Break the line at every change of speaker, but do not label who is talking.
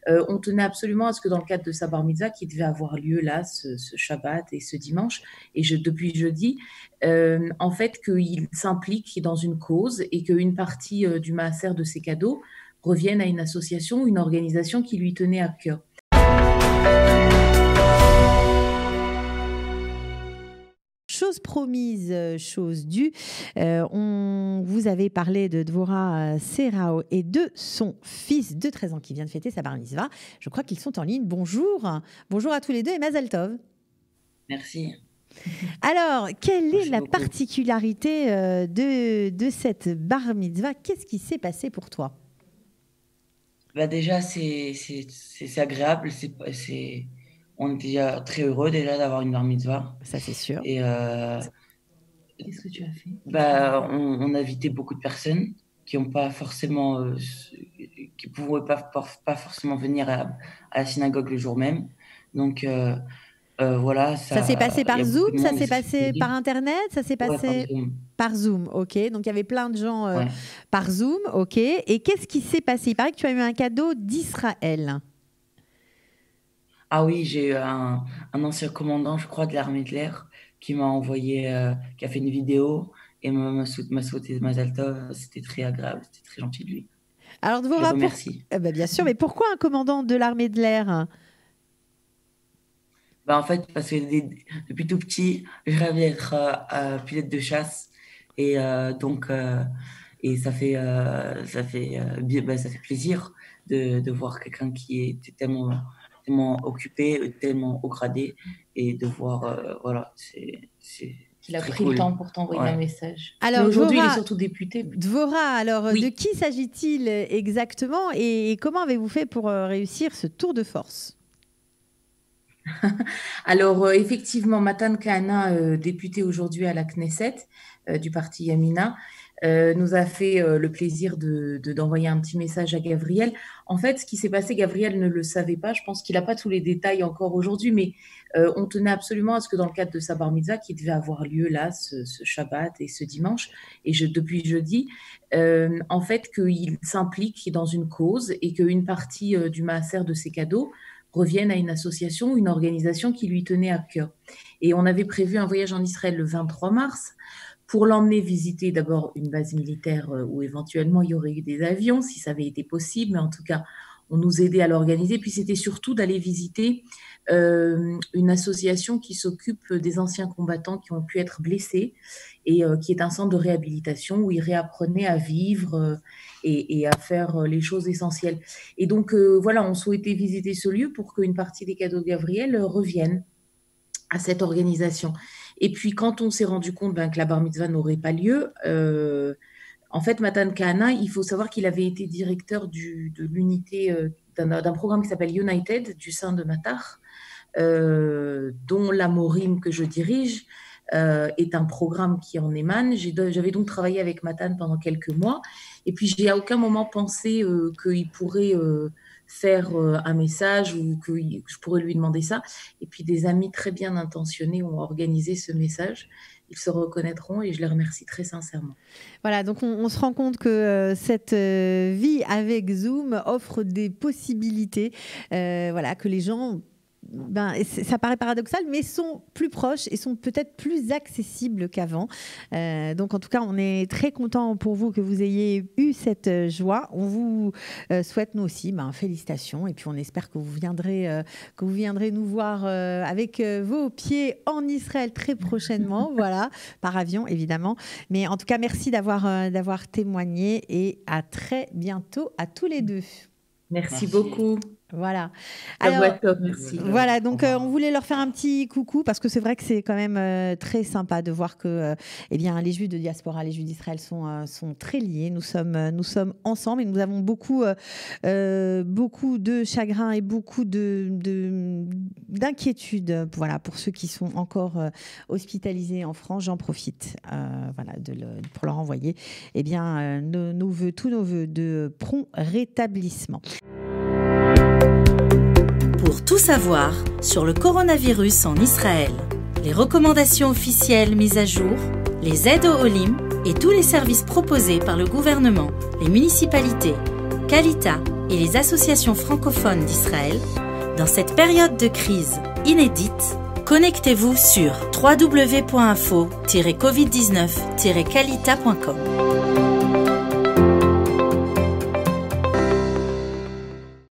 On tenait absolument à ce que dans le cadre de sa bar mitzvah, qui devait avoir lieu là, ce Shabbat et ce dimanche, et depuis jeudi, en fait, qu'il s'implique dans une cause et qu'une partie du maaser de ses cadeaux revienne à une association, une organisation qui lui tenait à cœur.
Chose promise, chose due. On vous avait parlé de Dvorah Serao et de son fils de 13 ans qui vient de fêter sa bar mitzvah. Je crois qu'ils sont en ligne. Bonjour. Bonjour à tous les deux et Mazal Tov.
Merci.
Alors, quelle est la particularité de cette bar mitzvah? Qu'est-ce qui s'est passé pour toi?
Bah déjà, c'est agréable. On est déjà très heureux déjà d'avoir une bar mitzvah.
Ça, c'est sûr.
Et
qu'est-ce que tu as fait?
Bah, on a invité beaucoup de personnes qui ont pas forcément, qui pouvaient pas forcément venir à la synagogue le jour même. Donc voilà.
Ça s'est passé par Zoom, ça s'est passé par Internet, ça s'est passé par Zoom. Ok. Donc il y avait plein de gens par Zoom. Ok. Et qu'est-ce qui s'est passé? Il paraît que tu as eu un cadeau d'Israël.
Ah oui, j'ai eu un ancien commandant, je crois, de l'armée de l'air, qui m'a envoyé, qui a fait une vidéo et m'a souhaité Mazal Tov. C'était très agréable, c'était très gentil de lui.
Alors, Dvorah,
merci.
Bien sûr, mais pourquoi un commandant de l'armée de l'air?
Bah, en fait, parce que depuis tout petit, je rêvais d'être pilote de chasse. Et donc, et ça fait plaisir de voir quelqu'un qui est tellement occupé, tellement haut gradé, et de voir, voilà,
qu'il a pris le temps pour t'envoyer un message.
Alors
aujourd'hui, il est surtout député.
Dvorah, alors de qui s'agit-il exactement et comment avez-vous fait pour réussir ce tour de force?
Alors, effectivement, Matan Kahana, député aujourd'hui à la Knesset du parti Yamina, nous a fait le plaisir d'envoyer un petit message à Gabriel. En fait, ce qui s'est passé, Gabriel ne le savait pas. Je pense qu'il n'a pas tous les détails encore aujourd'hui, mais on tenait absolument à ce que dans le cadre de sa bar mitzvah, qui devait avoir lieu là, ce Shabbat et ce dimanche, et depuis jeudi, en fait, qu'il s'implique dans une cause et qu'une partie du maaser de ses cadeaux revienne à une association, une organisation qui lui tenait à cœur. Et on avait prévu un voyage en Israël le 23 mars pour l'emmener visiter d'abord une base militaire où éventuellement il y aurait eu des avions, si ça avait été possible, mais en tout cas, on nous aidait à l'organiser. Puis c'était surtout d'aller visiter une association qui s'occupe des anciens combattants qui ont pu être blessés et qui est un centre de réhabilitation où ils réapprenaient à vivre et à faire les choses essentielles. Et donc, voilà, on souhaitait visiter ce lieu pour qu'une partie des cadeaux de Gabriel reviennent à cette organisation. Et puis, quand on s'est rendu compte que la bar mitzvah n'aurait pas lieu, en fait, Matan Kahana, il faut savoir qu'il avait été directeur de l'unité d'un programme qui s'appelle United, du sein de Matar, dont la Morim que je dirige est un programme qui en émane. J'avais donc travaillé avec Matan pendant quelques mois, et puis j'ai à aucun moment pensé qu'il pourrait faire un message ou que je pourrais lui demander ça. Et puis des amis très bien intentionnés ont organisé ce message. Ils se reconnaîtront et je les remercie très sincèrement.
Voilà, donc on se rend compte que cette vie avec Zoom offre des possibilités, voilà, que les gens... ça paraît paradoxal, mais sont plus proches et sont peut-être plus accessibles qu'avant. Donc, en tout cas, on est très content pour vous que vous ayez eu cette joie. On vous souhaite, nous aussi, félicitations. Et puis, on espère que vous viendrez nous voir avec vos pieds en Israël très prochainement. Voilà, par avion, évidemment. Mais en tout cas, merci d'avoir témoigné et à très bientôt à tous les deux.
Merci beaucoup.
Voilà.
Alors, merci.
Voilà, donc on voulait leur faire un petit coucou parce que c'est vrai que c'est quand même très sympa de voir que les Juifs de diaspora, les Juifs d'Israël sont très liés. Nous sommes ensemble et nous avons beaucoup de chagrin et beaucoup d'inquiétude. Voilà, pour ceux qui sont encore hospitalisés en France, j'en profite pour leur envoyer tous nos vœux de prompt rétablissement.
Pour tout savoir sur le coronavirus en Israël, les recommandations officielles mises à jour, les aides au Olim et tous les services proposés par le gouvernement, les municipalités, Kalita et les associations francophones d'Israël, dans cette période de crise inédite, connectez-vous sur www.info-covid19-kalita.com.